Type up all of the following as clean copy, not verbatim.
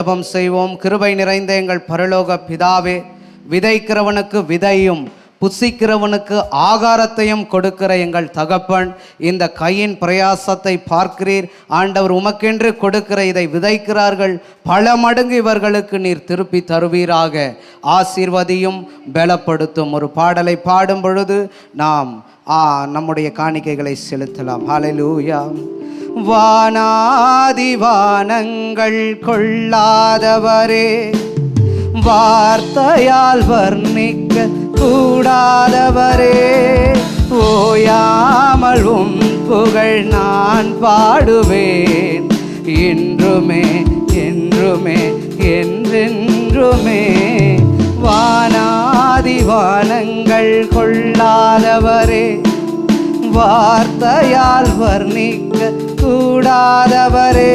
ஜெபம் செய்வோம். கிருபை நிறைந்த எங்கள் பரலோக பிதாவே, விதைக்கிறவனுக்கு விதையும் புசிக்கிறவனுக்கு ஆகாரத்தையும் கொடுக்கிற எங்கள் தகப்பன், இந்த கையின் பிரயாசத்தை பார்க்கிறீர் ஆண்டவர். உமக்கென்று கொடுக்கிற இதை விதைக்கிறார்கள், பல மடங்கு இவர்களுக்கு நீர் திருப்பி தருவீராக. ஆசீர்வதியும் பலப்படுத்தும். ஒரு பாடலை பாடும் பொழுது நாம் நம்முடைய காணிக்கைகளை செலுத்தலாம். ஹல்லேலூயா. வானாதி வானங்கள் கொள்ளாதவரே, வார்த்தையால் வர்ணிக்க கூடாதவரே, ஓயாமல் உம் புகழ் நான் பாடுவேன், இன்றுமே என்றுமே என்றென்றுமே. வானாதி வானங்கள் கொள்ளாதவரே, வார்த்தையால் வர்ணிக்க கூடாதவரே,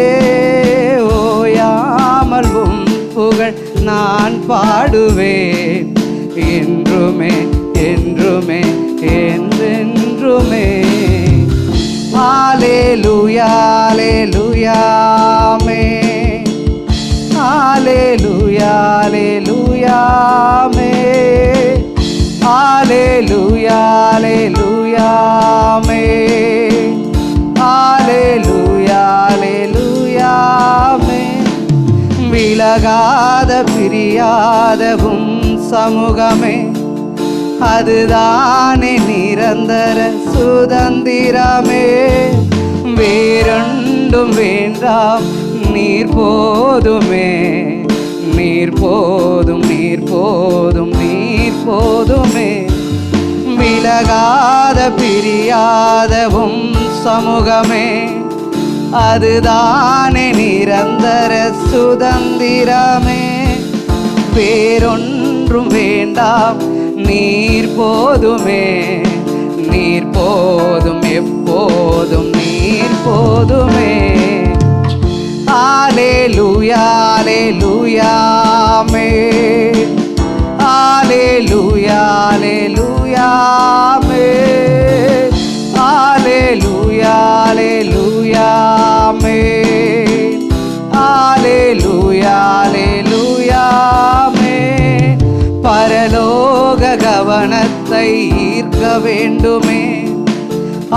ஓயாமல் உம் புகழ் நான் பாடுவேன், என்றுமே என்றுமே என்றென்றுமே. ஹல்லேலூயா ஹல்லேலூயா ஆமென். ஹல்லேலூயா ஹல்லேலூயா ஆமென். ஹல்லேலூயா ஹல்லேலூயா ஆமென். ஹல்லேலூயா ஹல்லேலூயா ஆமென். விலகாத பிரியாதவும் சமூகமே, அதுதானே நிரந்தர சுதந்திரமே. வேறொன்றும் வேண்டாம், நீர் போதுமே, நீர் போதும் நீர் போதும் நீர் போதுமே. விலகாத பிரியாதவும் சமூகமே, அதுதானே நிரந்தர சுதந்திரமே. வேறொன்றும் வேண்டாம், நீர் போதுமே, நீர் போதும் எப்போதும் நீர் போதுமே. ஹல்லேலூயா ஹல்லேலூயா ஆமென். ஹல்லேலூயா ஹல்லேலூயா ஆமென். ஹல்லேலூயா ஹல்லேலூயா ஆமென். ஹல்லேலூயா ஹல்லேலூயா ஆமென். பரலோக கவனத்தை ஈர்க்க வேண்டுமே,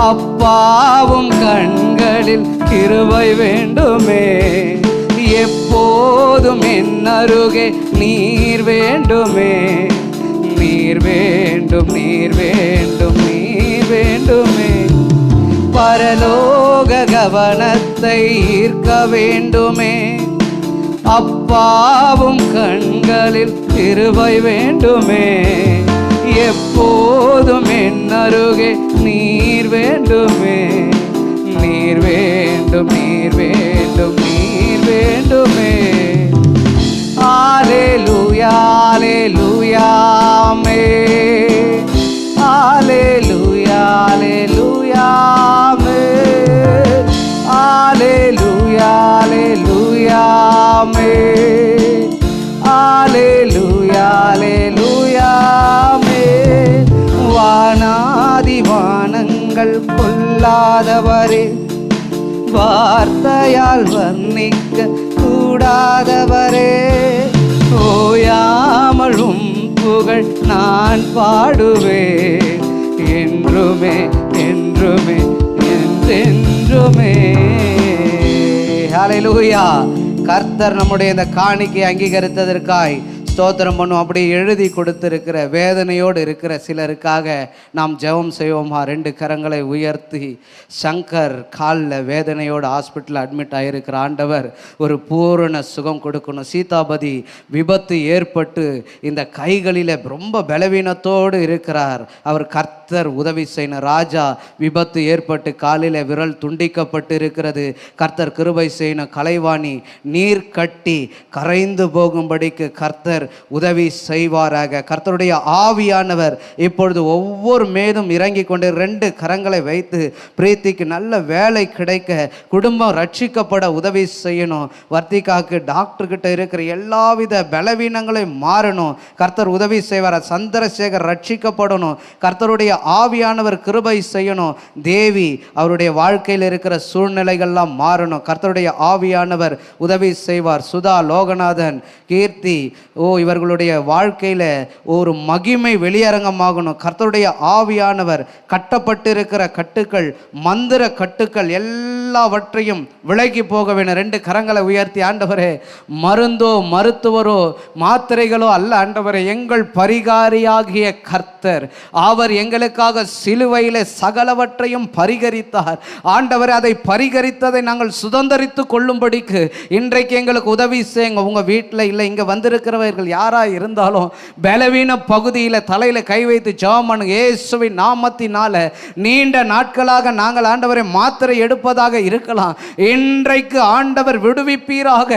அப்பாவும் கண்களில் கிருபை வேண்டுமே. எப்போதும் என் அருகே நீர் வேண்டுமே, நீர் வேண்டும் நீர் வேண்டும் நீர் வேண்டுமே. பரலோக கவனத்தை ஈர்க்க வேண்டுமே, அப்பாவும் கண்களில் கிருபை வேண்டுமே. எப்போதும் என் அருகே நீர் வேண்டுமே, நீர் வேண்டும் நீர் வேண்டும் நீர் வேண்டுமே. ஹல்லேலூயா ஹல்லேலூயா ஆமென். ஹல்லேலூயா ஹல்லேலூயா ஆமென். ஹல்லேலூயா ஹல்லேலூயா ஆமென். ஹல்லேலூயா ஹல்லேலூயா ஆமென். வானாதி வானங்கள் கொள்ளாதவரே, வார்த்தையால் வர்ணிக்க கூடாதவரே, ஓயாமல் உம் புகழ் நான் பாடுவேன், என்றுமே என்றுமே என்றென்றுமே. ஹல்லேலூயா. கர்த்தர் நம்முடைய இந்த காணிக்கை அங்கீகரித்ததற்காய் ஸ்தோத்திரம் பண்ணுவோம். அப்படி எழுதி கொடுத்திருக்கிற வேதனையோடு இருக்கிற சிலருக்காக நாம் ஜெபம் செய்வோமா? 2 கரங்களை உயர்த்தி. சங்கர் காலில் வேதனையோடு ஹாஸ்பிட்டலில் அட்மிட் ஆகியிருக்கிற ஆண்டவர் ஒரு பூரண சுகம் கொடுக்கணும். சீதாபதி விபத்து ஏற்பட்டு இந்த கைகளில் ரொம்ப பலவீனத்தோடு இருக்கிறார். அவர் கர்த்தர் உதவி செய்யணும். ராஜா விபத்து ஏற்பட்டு காலில் விரல் துண்டிக்கப்பட்டு இருக்கிறது. கர்த்தர் கிருபை செய்யணும். கலைவாணி நீர் கட்டி கரைந்து போகும்படிக்கு கர்த்தர் உதவி செய்வாராக. கர்த்தருடைய ஆவியானவர் இப்பொழுது ஒவ்வொரு மேலும் இறங்கி கொண்டு 2 கரங்களை வைத்து பிரீத்திக்கு நல்ல வேலை கிடைக்க, குடும்பம் ரட்சிக்கப்பட உதவி செய்யணும். வர்த்திகாக்கு டாக்டர்கிட்ட இருக்கிற எல்லாவித பலவீனங்களையும் மாறணும். கர்த்தர் உதவி செய்வார். சந்திரசேகர் ரட்சிக்கப்படணும். கர்த்தருடைய ஆவியானவர் கிருபை செய்யணும். தேவி அவருடைய வாழ்க்கையில் இருக்கிற சூழ்நிலைகள்லாம் மாறணும். கர்த்தருடைய ஆவியானவர் உதவி செய்வார். சுதா, லோகநாதன், கீர்த்தி, இவர்களுடைய வாழ்க்கையில ஒரு மகிமை வெளியரங்கமாகணும். கர்த்தருடைய ஆவியானவர் கட்டப்பட்டிருக்கிற கட்டுக்கள், மந்திர கட்டுக்கள் எல்லாவற்றையும் விலகி போக வேண்டும். 2 கரங்களை உயர்த்தி, ஆண்டவரே, மருந்தோ மருத்துவரோ மாத்திரைகளோ அல்ல ஆண்டவரே, எங்கள் பரிகாரியாகிய கர்த்தர், அவர் எங்களுக்காக சிலுவையிலே சகலவற்றையும் பரிகரித்தார். ஆண்டவரே, அதை பரிகரித்ததை நாங்கள் சுதந்தரித்து கொள்ளும்படிக்கு இன்றைக்கு எங்களுக்கு உதவி செய்யுங்க. உங்க வீட்டில் இல்லை, இங்க வந்திருக்கிறவர்கள் யாரா இருந்தாலும் பலவீன பகுதியில் தலையில கை வைத்து ஜெபம் பண்ணுங்க. இயேசுவின் நாமத்தினால நீண்ட நாட்களாக நாங்கள் ஆண்டவரை மாத்திரை எடுப்பதாக இருக்கலாம், இன்றைக்கு ஆண்டவர் விடுவிப்பீராக.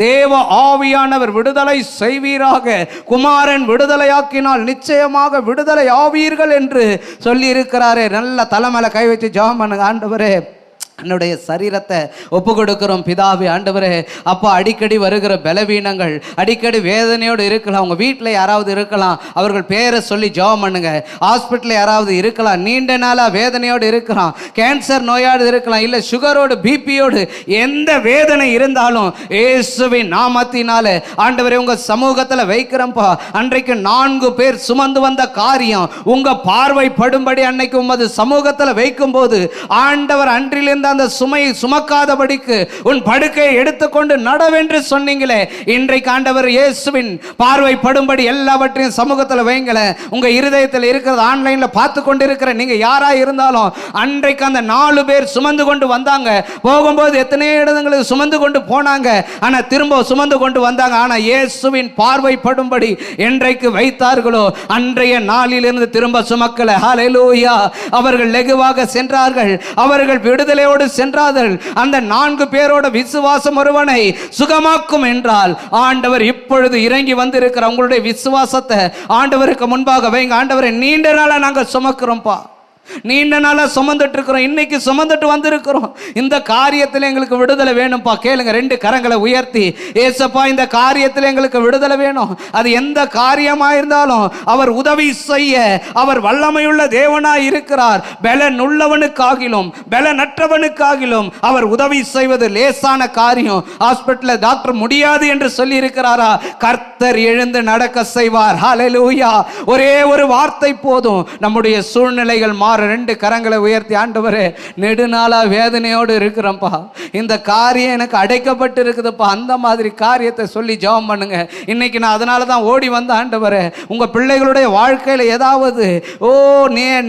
தேவ ஆவியானவர் விடுதலை செய்வீராக. குமாரன் விடுதலையாக்கினால் நிச்சயமாக விடுதலை ஆவீர்கள் என்று சொல்லி இருக்கிறாரே. நல்ல தலைமையில கை வச்சு ஜெபம் பண்ணுங்க. ஆண்டவரே, என்னுடைய சரீரத்தை ஒப்பு கொடுக்கிறோம் பிதாவே. ஆண்டவரே, அப்போ அடிக்கடி வருகிற பலவீனங்கள், அடிக்கடி வேதனையோடு இருக்கலாம். உங்கள் வீட்டில் யாராவது இருக்கலாம், அவர்கள் பேரை சொல்லி ஜெபம் பண்ணுங்க. ஹாஸ்பிட்டலில் யாராவது இருக்கலாம், நீண்ட நாளாக வேதனையோடு இருக்கலாம், கேன்சர் நோயோடு இருக்கலாம், இல்லை சுகரோடு பிபியோடு, எந்த வேதனை இருந்தாலும் இயேசுவின் நாமத்தினால ஆண்டவரே உங்கள் சமூகத்தில் வைக்கிறோம்ப்பா. அன்றைக்கு 4 பேர் சுமந்து வந்த காரியம் உங்கள் பார்வைப்படும்படி அன்னைக்கு உமது சமூகத்தில் வைக்கும்போது ஆண்டவர் அன்றிலிருந்து அந்த சுமையை சுமக்காதபடிக்கு உன் படுக்கையை எடுத்துக்கொண்டு நடவென்று சொன்னீங்களே. இன்றைக்கு ஆண்டவர் இயேசுவின் பார்வைப்படும்படி எல்லாவற்றையும் சமூகத்தில் வைங்களேன். உங்க இருதயத்தில் இருக்கிறது, ஆன்லைன்ல பார்த்து கொண்டு இருக்கிற நீங்க யாரா இருந்தாலும், அன்றைக்கு அந்த 4 பேர் சுமந்து கொண்டு வந்தாங்க. போகும்போது எத்தனையோ இடங்களுக்கு சுமந்து கொண்டு போனாங்க, ஆனா திரும்ப சுமந்து கொண்டு வந்தாங்க. ஆனா இயேசுவின் பார்வைப்படும்படி என்றைக்கு வைத்தார்களோ அன்றைய நாளிலிருந்து திரும்ப சுமக்கல. ஹல்லேலூயா. அவர்கள் லெகுவாக சென்றார்கள், அவர்கள் விடுதலை சென்றார்கள். அந்த 4 பேரோட விசுவாசம் ஒருவனை சுகமாக்கும் என்றால் ஆண்டவர் இப்பொழுது இறங்கி வந்திருக்கிற உங்களுடைய விசுவாசத்தை ஆண்டவருக்கு முன்பாக வைங்க. ஆண்டவரை, நீண்ட நாளா நாங்கள் சுமக்கிறோம்ப்பா, நீண்ட நாளா சுமந்துட்டு இருக்கிறோம், இன்னைக்கு சுமந்துட்டு வந்திருக்கிறோம். இந்த காரியத்தில் எங்களுக்கு விடுதலை வேணும்ப்பா. கேளுங்க, 2 கரங்களை உயர்த்தி, ஏசப்பா, இந்த காரியத்தில் எங்களுக்கு விடுதலை வேணும். அது எந்த காரியமா இருந்தாலும் அவர் உதவி செய்ய அவர் வல்லமையுள்ள தேவனாய் இருக்கிறார். பலன் உள்ளவனுக்காகிலும் பலனற்றவனுக்காகிலும் அவர் உதவி செய்வது லேசான காரியம். ஹாஸ்பிட்டலில் டாக்டர் முடியாது என்று சொல்லி இருக்கிறாரா? கர்த்தர் எழுந்து நடக்க செய்வார். ஹல்லேலூயா. ஒரே ஒரு வார்த்தை போதும், நம்முடைய சூழ்நிலைகள் மாற. 2 கரங்களை உயர்த்தி, ஆண்டவரே, நெடுநாளா வேதனையோடு இருக்கிறோம்ப்பா, இந்த காரியம் எனக்கு அடைக்கப்பட்டு இருக்குதுப்பா, அந்த மாதிரி காரியத்தை சொல்லி ஜெபம் பண்ணுங்க. இன்னைக்கு நான் அதனால தான் ஓடி வந்த. ஆண்டவரே, உங்க பிள்ளைகளுடைய வாழ்க்கையில் ஏதாவது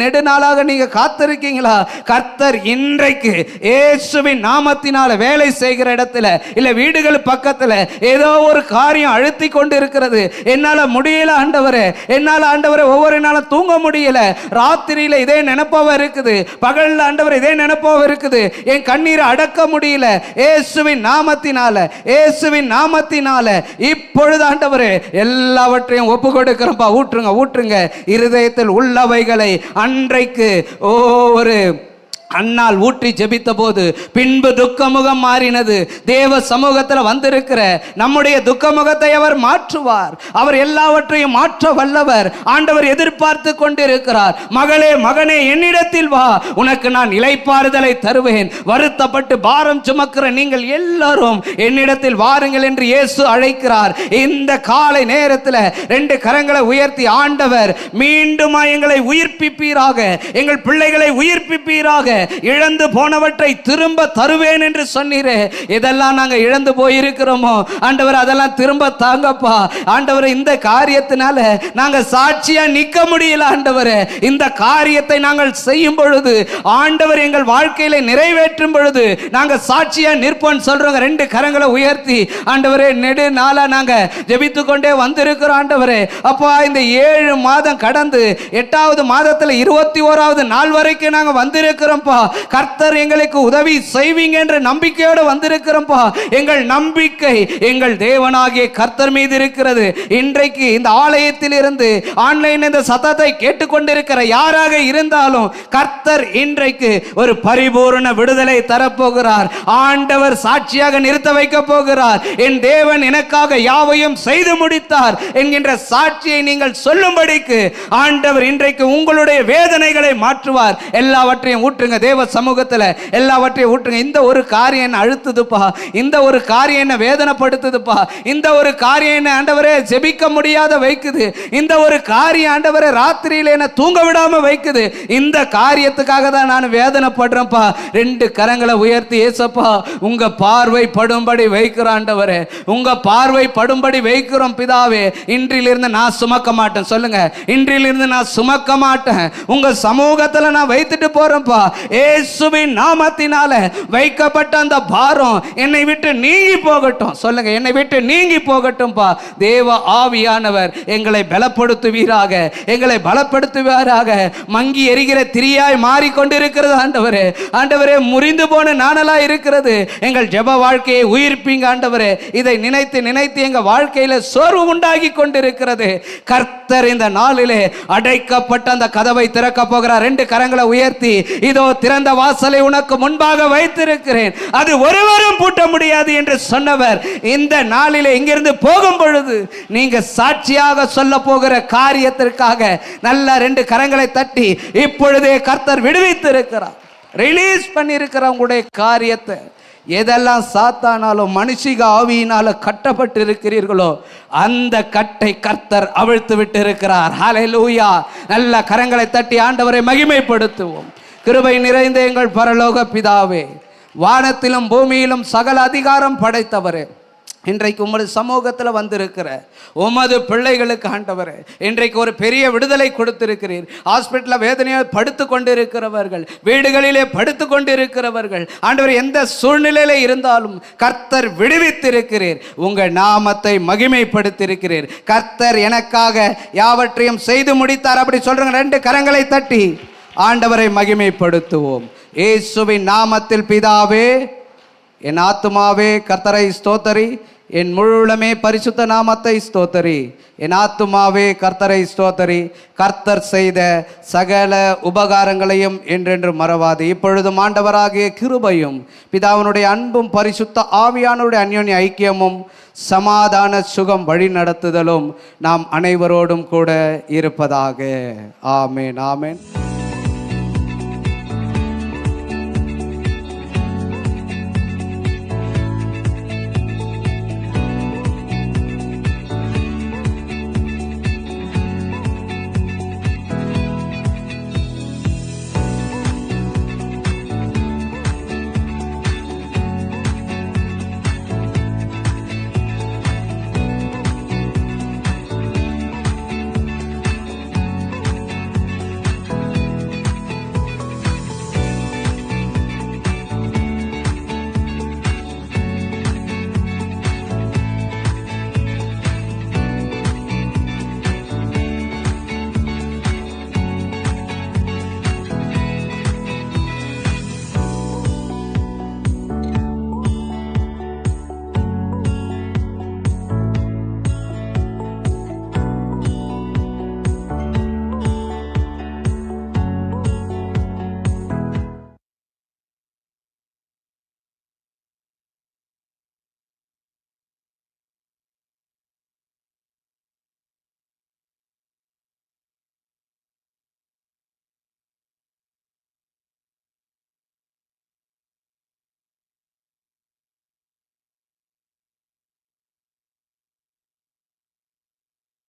நெடுநாளாக நீங்க காத்திருக்கீங்களா? கர்த்தர் இன்றைக்கு இயேசுவின் நாமத்தினால வேலை செய்கிற இடத்துல, இல்ல வீடுகள் பக்கத்துல ஏதோ ஒரு காரியம் அழுத்தி கொண்டு இருக்கிறது. என்னால முடியல ஆண்டவரே, என்னால ஆண்டவரே ஒவ்வொரு நாளும் தூங்க முடியல, ராத்திரியில இதே நினைப்பவ இருக்குது, பகல்ல ஆண்டவர் இதே நினைப்பவ இருக்குது, என் கண்ணீரை அடக்க முடியல. இயேசுவின் நாமத்தினால, இயேசுவின் நாமத்தினால இப்பொழுது ஆண்டவரே எல்லாவற்றையும் ஒப்பு கொடுக்கிறோம்ப்பா. ஊற்றுங்க, ஊற்றுங்க. இருதயத்தில் உள்ளவைகளை அன்றைக்கு ஒரு அண்ணால் ஊற்றி ஜெபித்த போது பின்பு துக்கமுகம் மாறினது. தேவ சமூகத்தில் வந்திருக்கிற நம்முடைய துக்கமுகத்தை அவர் மாற்றுவார். அவர் எல்லாவற்றையும் மாற்ற வல்லவர். ஆண்டவர் எதிர்பார்த்து கொண்டிருக்கிறார். மகளே, மகனே, என்னிடத்தில் வா, உனக்கு நான் இளைப்பாறுதலை தருவேன். வருத்தப்பட்டு பாரம் சுமக்கிற நீங்கள் எல்லாரும் என்னிடத்தில் வாருங்கள் என்று இயேசு அழைக்கிறார். இந்த காலை நேரத்தில் 2 கரங்களை உயர்த்தி, ஆண்டவர் மீண்டும் எங்களை உயிர்ப்பிப்பீராக, எங்கள் பிள்ளைகளை உயிர்ப்பிப்பீராக, இழந்து போனவற்றை திரும்ப தருவேன் என்று சொன்னீரே. இதெல்லாம் நாங்க இழந்து போயிருக்கிறோமோ ஆண்டவர், அதெல்லாம் திரும்ப தாங்கப்பா. ஆண்டவர், இந்த காரியத்தினால நாங்க சாட்சியா நிக்க முடியல ஆண்டவர். இந்த காரியத்தை நாங்கள் செய்யும் பொழுது, ஆண்டவர் எங்கள் வாழ்க்கையில நிறைவேற்றும் பொழுது நாங்க சாட்சியா நிற்போம் சொல்றோங்க. 2 கரங்களை உயர்த்தி, ஆண்டவரே, நெடு நாளா நாங்க ஜெபித்து கொண்டே வந்திருக்கிறோம் ஆண்டவரே. அப்பா, இந்த 7 மாதம் கடந்து 8வது மாதத்துல 21வது நாள் வரைக்கும் நாங்க வந்திருக்கிறோம். வந்திருக்கிறோம்ப்பா. கர்த்தர் எங்களுக்கு உதவி செய்வீங்க என்ற நம்பிக்கையோடு வந்திருக்கிறோம்ப்பா. எங்கள் நம்பிக்கை எங்கள் தேவனாகிய கர்த்தர் மீது இருக்கிறது. இன்றைக்கு இந்த ஆலயத்தில் இருந்து ஆன்லைன் இந்த சத்தத்தை கேட்டுக்கொண்டிருக்கிற யாராக இருந்தாலும் கர்த்தர் இன்றைக்கு ஒரு பரிபூர்ண விடுதலை தரப்போகிறார். ஆண்டவர் சாட்சியாக நிறுத்த வைக்க போகிறார். என் தேவன் எனக்காக யாவையும் செய்து முடித்தார் என்கின்ற சாட்சியை நீங்கள் சொல்லும்படிக்கு ஆண்டவர் இன்றைக்கு உங்களுடைய வேதனைகளை மாற்றுவார். எல்லாவற்றையும் ஊற்றுங்க தேவ சமூகத்தில், எல்லாவற்றையும் ஊற்றுங்க. இந்த ஒரு காரியம் என்ன அழுத்துதுப்பா, இந்த ஒரு காரியம் என்ன வேதனைப்படுத்துதுப்பா, இந்த ஒரு காரியம் என்ன ஆண்டவரே ஜெபிக்க முடியாத வைக்குது, இந்த ஒரு காரியம் ஆண்டவரே ராத்திரியில என்ன தூங்க விடாம வைக்குது, இந்த காரியத்துக்காக தான் நான் வேதனைப்படுறேன்ப்பா. ரெண்டு கரங்களை உயர்த்தி ஏசப்பா உங்க பார்வை படும்படி வைக்கிற ஆண்டவரே, உங்க பார்வை படும்படி வைக்கிறோம் பிதாவே. இன்றிலிருந்து நான் சுமக்க மாட்டேன். சொல்லுங்க, இன்றிலிருந்து நான் சுமக்க மாட்டேன். உங்க சமூகத்துல நான் வைத்துட்டு போறேன்ப்பா. இயேசுவின் நாமத்தினால வைக்கப்பட்ட அந்த பாரம் என்னை விட்டு நீங்கி போகட்டும். சொல்லுங்க, என்னை விட்டு நீங்கி போகட்டும்பா. தேவ ஆவியானவர் எங்களை பலப்படுத்துவீராக, எங்களை பலப்படுத்துவாராக. மங்கி எரிகிற திரியாய் மாறிக்கொண்டிருக்கிறது ஆண்டவரே. ஆண்டவரே, முறிந்து போன நானலா இருக்கிறது. எங்கள் ஜெப வாழ்க்கையை உயிர்ப்பீங்க ஆண்டவரே. இதை நினைத்து நினைத்து எங்க வாழ்க்கையில சோர்வு உண்டாகி கொண்டிருக்கிறது. கர்த்தர் இந்த நாளிலே அடைக்கப்பட்ட அந்த கதவை திறக்க போகிறார். ரெண்டு கரங்களை உயர்த்தி, இதோ திறந்த வாசலை உனக்கு முன்பாக வைத்திருக்கிறேன், அது ஒருவரும் பூட்ட முடியாது என்று சொன்னவர் இந்த நாளிலே இங்கிருந்து போகும் பொழுது நீங்க சாட்சியாக சொல்ல போகிற காரியத்திற்காக நல்ல ரெண்டு கரங்களை தட்டி இப்பொழுதே கர்த்தர் விடுவித்திருக்கிறார். ரிலீஸ் பண்ணியிருக்கிற உங்களுடைய காரியத்தை, எதெல்லாம் சாத்தானாலும் மனுஷிக ஆவியினால கட்டப்பட்டு இருக்கிறீர்களோ அந்த கட்டை கர்த்தர் அவிழ்த்து விட்டு இருக்கிறார். ஹல்லேலூயா. நல்ல கரங்களை தட்டி ஆண்டவரை மகிமைப்படுத்துவோம். கிருபை நிறைந்த எங்கள் பரலோக பிதாவே, வானத்திலும் பூமியிலும் சகல அதிகாரம் படைத்தவரே, இன்றைக்கு உமது சமூகத்தில் வந்திருக்கிற உமது பிள்ளைகளுக்கு ஆண்டவரே இன்றைக்கு ஒரு பெரிய விடுதலை கொடுத்திருக்கிறீர். ஹாஸ்பிட்டலில் வேதனையாக படுத்து கொண்டிருக்கிறவர்கள், வீடுகளிலே படுத்து கொண்டிருக்கிறவர்கள், ஆண்டவர் எந்த சூழ்நிலையில இருந்தாலும் கர்த்தர் விடுவித்திருக்கிறீர். உங்கள் நாமத்தை மகிமைப்படுத்தியிருக்கிறீர். கர்த்தர் எனக்காக யாவற்றையும் செய்து முடித்தார். அப்படி சொல்றேன். ரெண்டு கரங்களை தட்டி ஆண்டவரை மகிமைப்படுத்துவோம். இயேசுவின் நாமத்தில் பிதாவே, என் ஆத்துமாவே கர்த்தரை ஸ்தோத்தரி, என் முழுமே பரிசுத்த நாமத்தை ஸ்தோத்தரி. என் ஆத்துமாவே கர்த்தரை ஸ்தோத்தரி, கர்த்தர் செய்த சகல உபகாரங்களையும் என்றென்று மறவாது. இப்பொழுதும் ஆண்டவராகிய கிருபையும் பிதாவினுடைய அன்பும் பரிசுத்த ஆவியானுடைய அந்யோன்ய ஐக்கியமும் சமாதான சுகம் வழி நடத்துதலும் நாம் அனைவரோடும் கூட இருப்பதாக. ஆமேன், ஆமேன்.